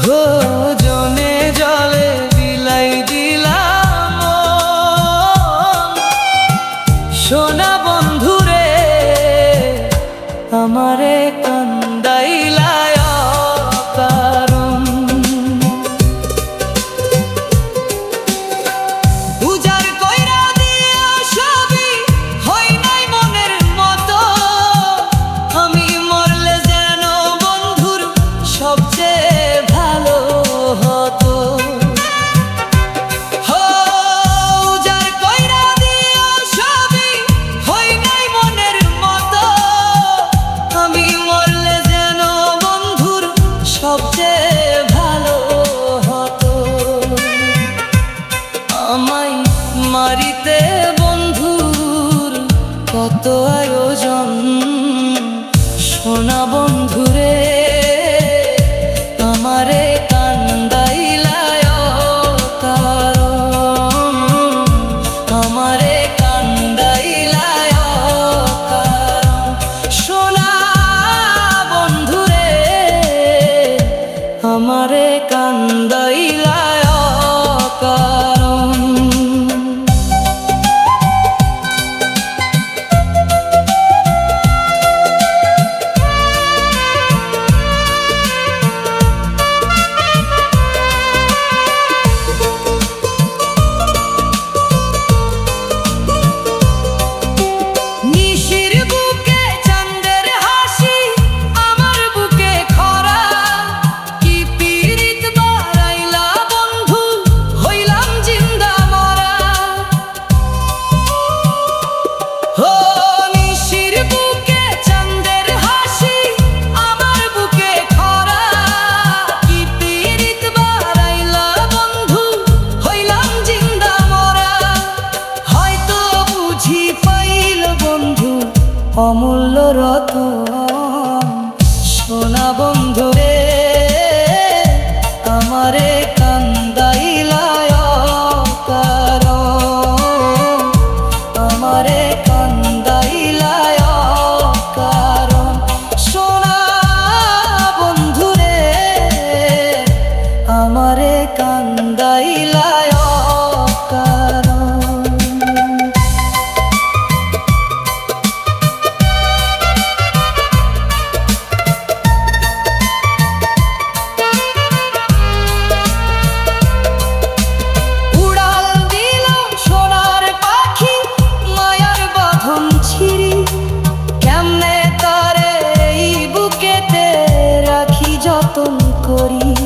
ও জনে জলে বিলাই দিলাম সোনা বন্ধুরে আমারে কান্দাইলায় কারণ উজাড় কইরা দিয়া সবই হই নাই মনের মতো আমি মরলে যেন বন্ধুর সবচেয়ে ভালো হতো উজাড় কইরা দিয়া সবই হই নাই মনের মতো আমি মরলে যেন বন্ধুর সবচেয়ে ভালো হতো আমায় মারিতে বন্ধুর কত আয়োজন সোনা বন্ধুরে আমারে কান্দাইলায় কারণ আমারে কান্দাইলায় কারণ সোনা বন্ধুরে আমারে কান্দাইলায় কারণ অমূল্য রতন সোনা বন্ধুরে আমারে কান্দাইলায় কারণ আমারে কান্দাইলায় কারণ সোনা বন্ধুরে আমারে কান্দাইলায় কারণ যতন করি